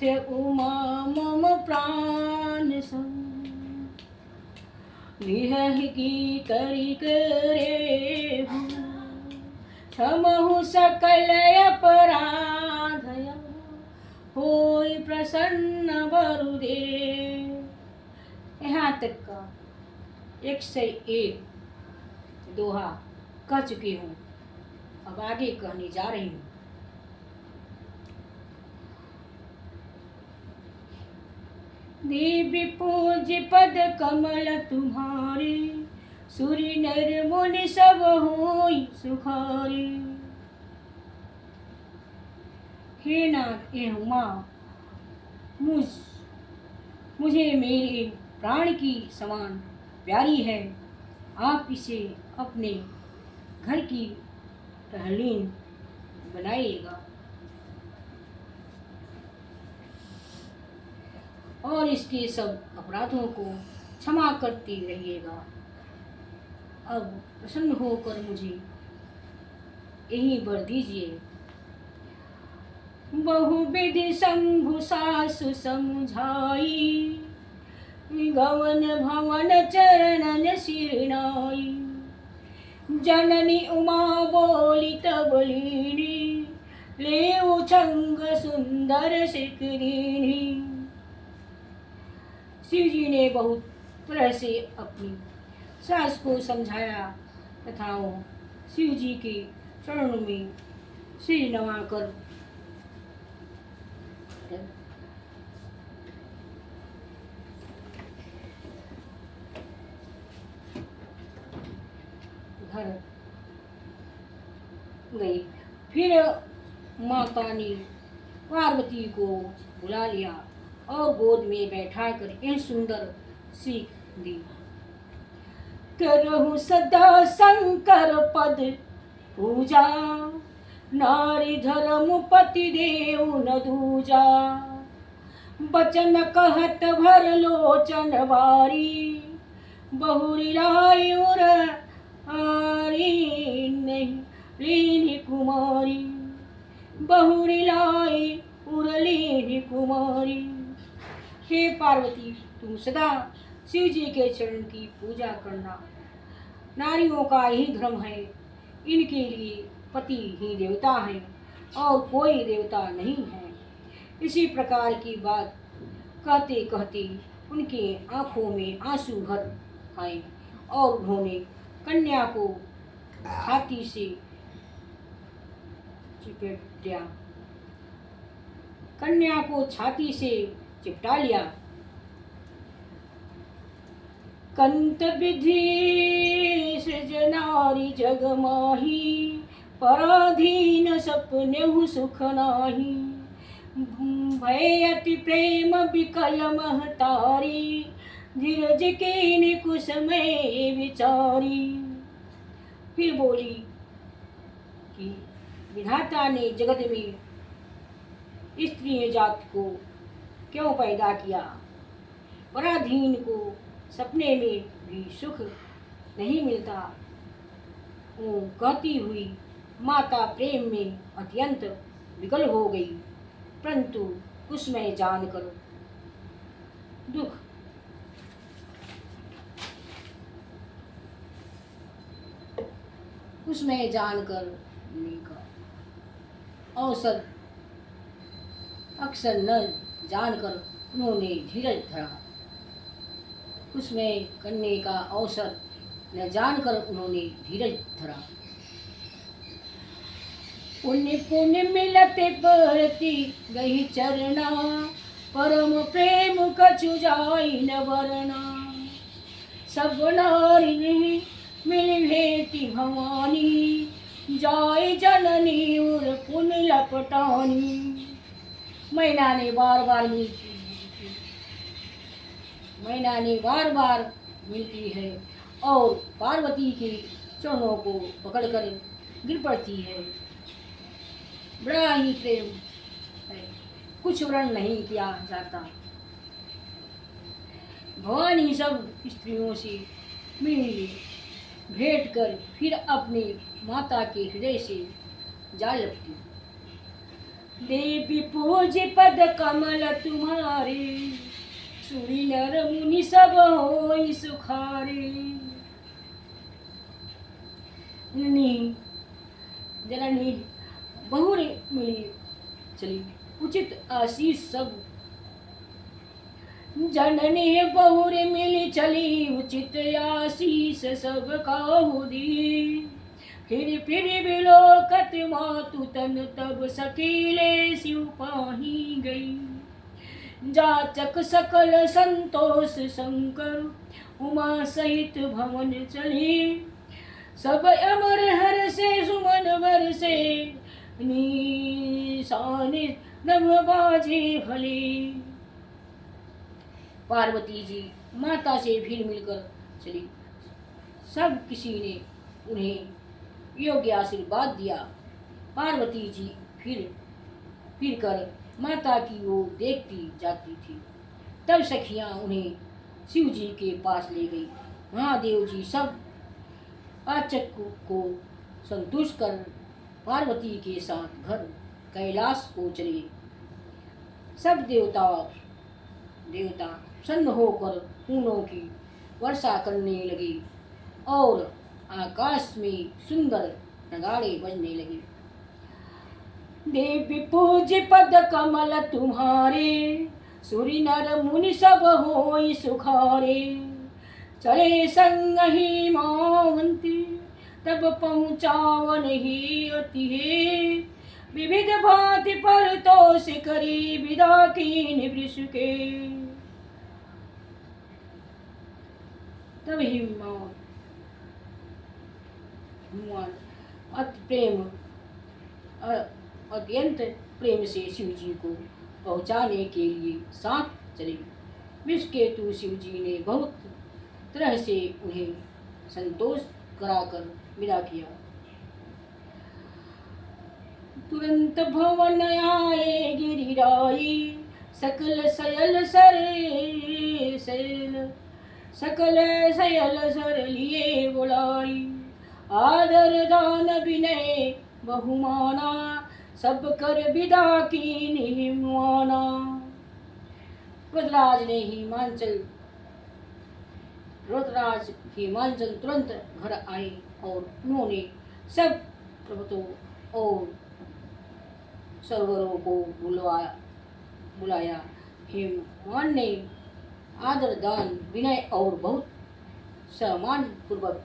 उमा मम प्राण सम विहहि की करी करे हूँ क्षमहु सकल अपराधय होय प्रसन्न वरुदेव। यहाँ तक का 101 दोहा कह चुकी हूँ। अब आगे कहने जा रही हूँ। दिव्य पूज्य पद कमल तुम्हारे सूर्य नर मुनि सब होई सुखारे। हे नाथ, हे उमा, मुझे मेरे प्राण की समान प्यारी है। आप इसे अपने घर की टहलीन बनाइएगा और इसके सब अपराधों को क्षमा करती रहिएगा। अब प्रसन्न होकर मुझे यही वर दीजिए। बहुविधि शंभु सासु समझाई गवन भवन चरणन सिरनाई। जननी उमा बोली तब लीनी ले उछंग सुंदर सिकरीनी। शिव जी ने बहुत तरह से अपनी सास को समझाया तथा वो शिव जी के चरणों में सिर नवाकर घर गई। फिर माता ने पार्वती को बुला लिया और गोद में बैठाकर यह सुंदर सीख दी। करहु सदा शंकर पद पूजा नारी धर्म पति देव न दूजा। बचन कहत भर लोचन बारी बहुरी लाई उर आरी नहीं लीनी कुमारी। बहुरी लाई उरलीनी कुमारी। हे पार्वती, तुम सदा शिव जी के चरण की पूजा करना। नारियों का ही धर्म है। इनके लिए पति ही देवता है और कोई देवता नहीं है। इसी प्रकार की बात कहते कहते उनके आंखों में आंसू भर आए और उन्होंने कन्या को छाती से चिपट लिया। कन्या को छाती से चिपटा लिया। कंत विधि सृजनारी जग माही पराधीन सपने सुख नाही। भय अति प्रेम विकल महतारी धीरज के निकुश में विचारी। फिर बोली कि विधाता ने जगत में स्त्री जात को क्यों पैदा किया। पराधीन को सपने में भी सुख नहीं मिलता। वो कहती हुई माता प्रेम में अत्यंत विकल हो गई, परंतु कुसमय जानकर दुख कुसमय जानकर अवसर अक्सर न जानकर उन्होंने धीरज धरा। उसमें करने का अवसर न जानकर उन्होंने धीरज धरा। पुण्य पुण्य मिलते बरती गई चरना परम प्रेम कछु जाई न वरना। सब नारी मिल भेटी भवानी जाय जननी उर पुन लपटानी। मैना ने बार बार मिलती है और पार्वती के चरणों को पकड़कर गिर पड़ती है। बड़ा ही प्रेम है, कुछ वर्ण नहीं किया जाता। भवानी सब स्त्रियों से मिली भेंट कर फिर अपने माता के हृदय से जा लगती। देवी पूज पद कमल तुम्हारे, सुरी नर मुनि सब होई सुखारे। जननी बहुरे मिली चली, उचित आशीष सब। जननी बहुरे मिली चली, उचित आशीष सब काहू दी। फिर बिलोकत मातु तन, तब सकीले शिव पाही गई। जाचक सकल संतोष शंकर, उमा सहित भवन चली। सब अमर हर से सुमन वर से, निशाने नभ बाजे भली। पार्वती जी माता से फिर मिलकर चली। सब किसी ने उन्हें योग्य आशीर्वाद दिया। पार्वती जी फिर कर माता की ओर देखती जाती थी। तब सखियां उन्हें शिव जी के पास ले गई। महादेव जी सब आचक को संतुष्ट कर पार्वती के साथ घर कैलाश को चले। सब देवता प्रसन्न होकर फूलों की वर्षा करने लगे और आकाश में सुंदर नगाड़े बजने लगे। देवी पूज पद कमल तुम्हारे, सुरी नर मुनि सब होई सुखारे। चले संग ही मावंती, तब पहुँचावन ही अति है। विविध भांति पर तोष करी, विदा कीन वृष के। तब ही अत्यंत प्रेम से शिव जी को पहुँचाने के लिए साथ चले। विषकेतु शिव जी ने बहुत तरह से उन्हें संतोष कराकर विदा किया। तुरंत भवन आए गिरिराई, सकल सयल सरे सैल, सकल सयल सर लिए बुलाई। आदर दान विनय बहुमाना, सब कर विदा की निमाना। रुद्रराज हिमांचल तुरंत घर आए और उन्होंने सब पर्वतों और सरोवरों को बुलाया। हिमान ने आदर दान विनय और बहुत सम्मान पूर्वक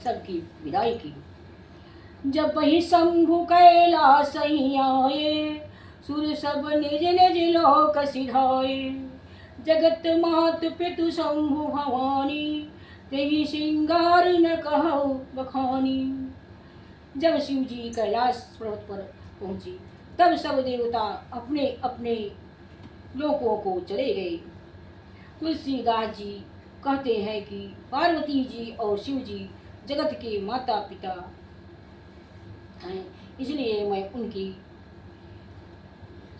सबकी विदाई की। जब वही शंभु कैलाश आए, सुर सब निज निज लोक सिधाए। जगत मात पितु शंभु भवानी, तेहि श्रृंगार न कहो बखानी। जब शिव जी कैलाश पर्वत पर पहुंची, तब सब देवता अपने अपने लोकों को चले गए। तुलसीदास जी कहते हैं कि पार्वती जी और शिव जी जगत के माता पिता हैं, इसलिए मैं उनकी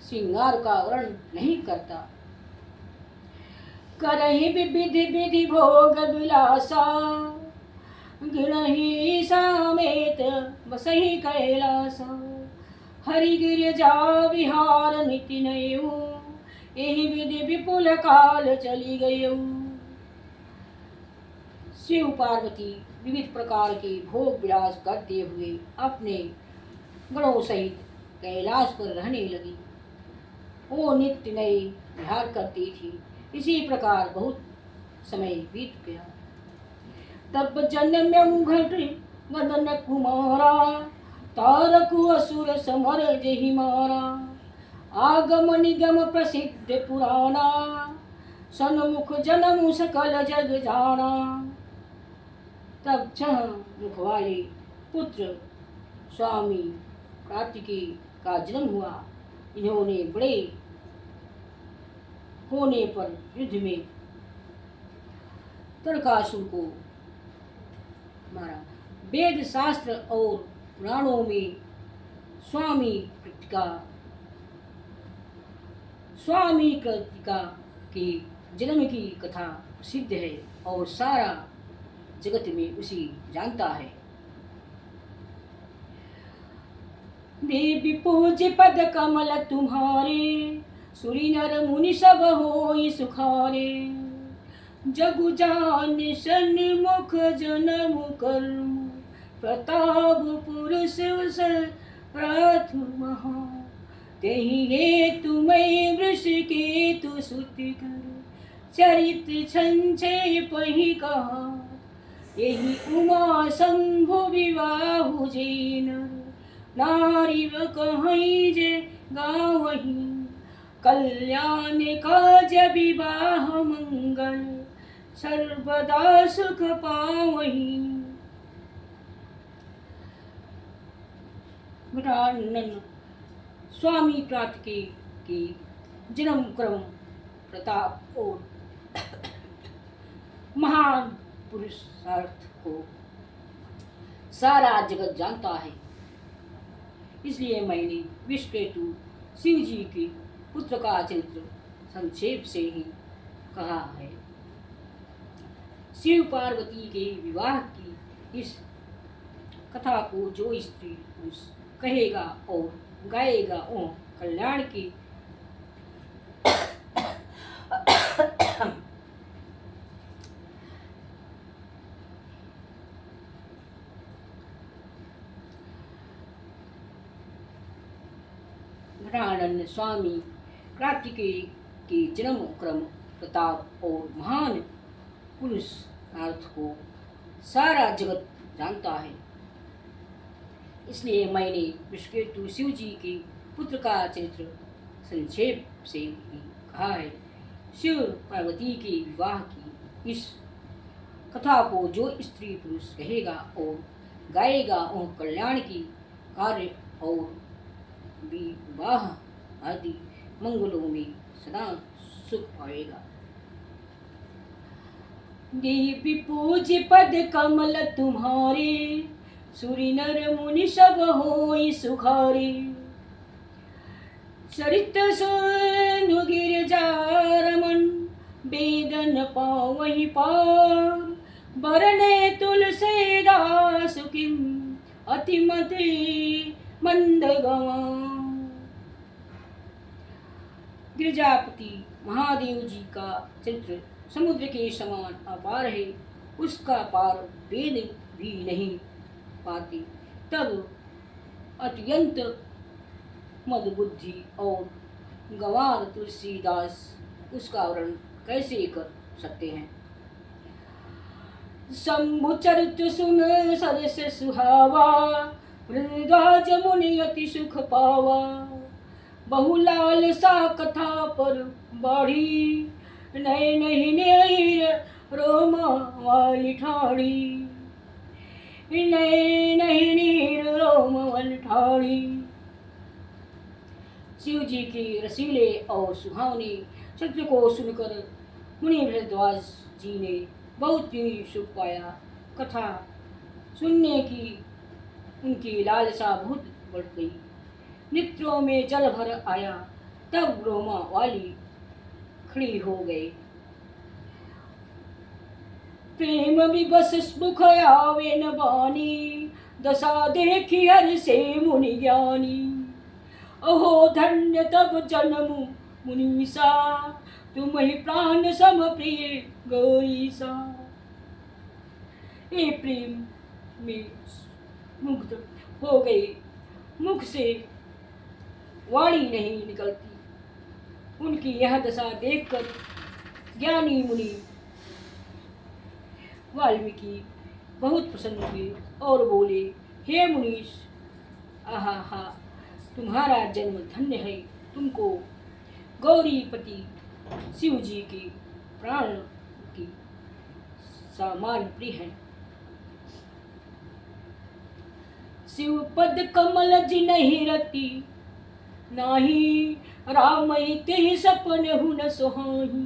श्रृंगार का वर्णन नहीं करता। करहि विधि विधि भोग विलासा, गिरहि समेत बसहि कैलासा। हरि गिरिजा विहार निति नयऊ, एहि विधि विपुल काल चली गयऊ। शिव पार्वती विविध प्रकार के भोग विलास करते हुए अपने गणों सहित कैलाश पर रहने लगी। वो नित्य नए विहार करती थी। इसी प्रकार बहुत समय बीत गया। तब जन्म घट मदन कुमारा, तारकु असुर समर जहि मारा। आगम निगम प्रसिद्ध पुराना, सन्मुख जनमु सकल जग जाना। तब 6 मुख वाले पुत्र स्वामी कार्तिकेय का जन्म हुआ। इन्होंने बड़े होने पर युद्ध में तारकासुर को मारा। वेद शास्त्र और पुराणों में स्वामी कृतिका के जन्म की कथा प्रसिद्ध है और सारा जगत में उसी जानता है। देवी पूज्य पद कमल तुम्हारे, सुरी नर मुनि सब होई सुखारे। जगु जान सन्मुख जन्म कर्म, प्रताप पुरुष प्रथम। तेहि हेतु मैं वृष केतु सुति कर, चरित संक्षेप ही कहा। यही उमा शंभु विवाहु जे नर, नारी कहीं जे गावही। कल्याण काज विवाह मंगल, सर्वदा सुख पावही। विरानंद स्वामी कार्तिकेय की जन्म क्रम, प्रताप और महान पुरुषार्थ को सारा जगत जानता है। इसलिए मैंने विश्वकेतु शिव जी के पुत्र का चरित्र संक्षेप से ही कहा है। शिव पार्वती के विवाह की इस कथा को जो स्त्री पुरुष कहेगा और गाएगा वो कल्याण की घटानंद स्वामी कार्तिकेय के जन्म क्रम, प्रताप और महान पुरुषार्थ को सारा जगत जानता है। इसलिए मैंने विश्वकेतु शिव जी के पुत्र का चरित्र संक्षेप से ही कहा है। शिव पार्वती के विवाह की इस कथा को जो स्त्री पुरुष कहेगा और गाएगा और कल्याण की कार्य और विवाह आदि मंगलों में सदा सुख पाएगा। देवी पूज्य पद कमल तुम्हारे, सुरी नर मुनि सब होई सुखारे। चरित सुनु गिरजा रमन, वेदन पावहि पार। बरने तुलसीदास किम, अतिमति मंद गवा। गिरिजापति महादेव जी का चरित्र समुद्र के समान अपार है, उसका पार वेद भी नहीं पाती। तब अत्यंत मदबुद्धि और गंवार तुलसीदास उसका वर्णन कैसे कर सकते हैं। शंभु चरित्र सुन सरस सुहावा, वृंदाज मुनि अति सुख पावा। बहुलाल सा कथा पर बढ़ी, नए नहीं नीर रोम वाली ठाड़ी। नए नहीं नीर रोम वाली ठाड़ी। शिव जी के रसीले और सुहावने चरित्र को सुनकर मुनि भरद्वाज जी ने बहुत ही सुख पाया। कथा सुनने की उनकी लालसा बहुत बढ़ गई। नेत्रों में जल भर आया। तब रोमा वाली खड़ी हो गई। प्रेम विवश मुख आवे न बानी, दशा देखी हर से मुनि ज्ञानी। अहो धन्य तब जन्म मुनीसा, तुम ही प्राण सम प्रिय गौरीसा। ये प्रेम में मुग्ध हो गई। मुख से वाणी नहीं निकलती। उनकी यह दशा देखकर ज्ञानी मुनि वाल्मीकि बहुत प्रसन्न हुए और बोले, हे मुनीश, आहा, तुम्हारा जन्म धन्य है। तुमको गौरीपति शिव जी के प्राण की समान प्रिय है। शिव पद कमल जिनहि रति, नाही राम ते सपन हुन सोहाही।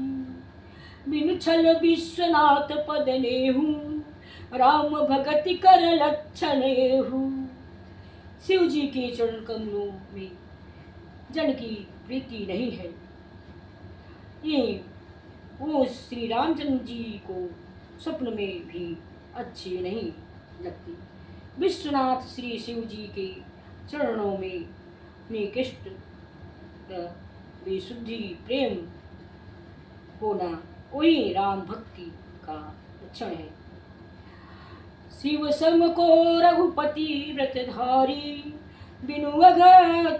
बिनु छल विश्वनाथ पद नेहु, राम भगति कर लक्षण एहु। शिव जी के चरण कमलों में जन की प्रीति नहीं है। ये वो श्री रामचंद्र जी को स्वप्न में भी अच्छी नहीं लगती। विश्वनाथ श्री शिव जी के चरणों में निकृष्ट विशुद्धि प्रेम होना वही राम भक्ति का लक्षण है। शिव सम को रघुपति व्रतधारी, बिनु अघ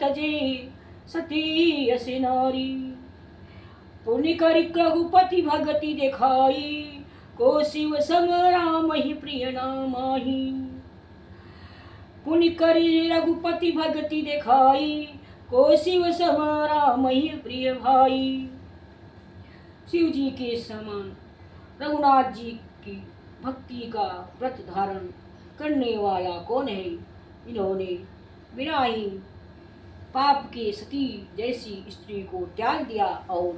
तजे सती अस नारी। पुण्य करि रघुपति भगति देखाई, को शिव सम राम ही प्रिय नामाही। पुण्य करि रघुपति भगति देखाई, को शिव सम राम ही प्रिय भाई। शिव जी के समान रघुनाथ जी की भक्ति का व्रत धारण करने वाला कौन है। इन्होंने बिना ही पाप के सती जैसी स्त्री को त्याग दिया और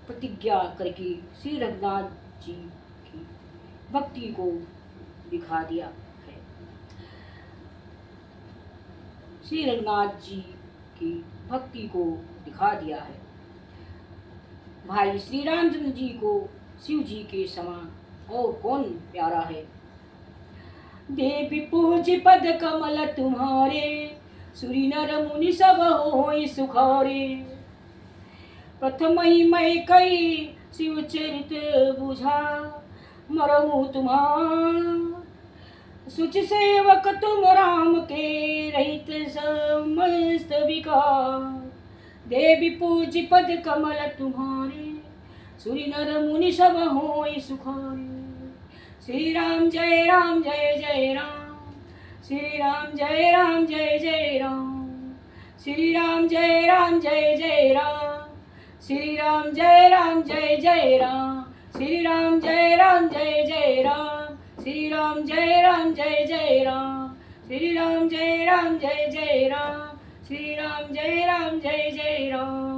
प्रतिज्ञा करके श्री रघुनाथ जी की भक्ति को दिखा दिया है। श्री रघुनाथ जी की भक्ति को दिखा दिया है। भाई श्री रामचंद्र जी को शिव जी के समान और कौन प्यारा है। देवी पूज पद कमल तुम्हारे, सुरी नर मुनि सब होई सुखारे। प्रथम ही मैं कई शिव चरित बुझा, मरहु तुम्हार सुच सेवक तुम राम के, रहित समस्त विकार। देवी पूज पद कमल तुम्हारे, सुरी नर मुनि सब होई सुखारे। श्री राम जय राम जय जय राम, श्री राम जय राम जय जय राम। श्री राम जय राम जय जय राम, श्री राम जय राम जय जय राम। श्री राम जय राम जय जय राम, श्री राम जय राम जय जय राम। श्री राम जय राम जय जय राम, श्री राम जय राम जय जय राम।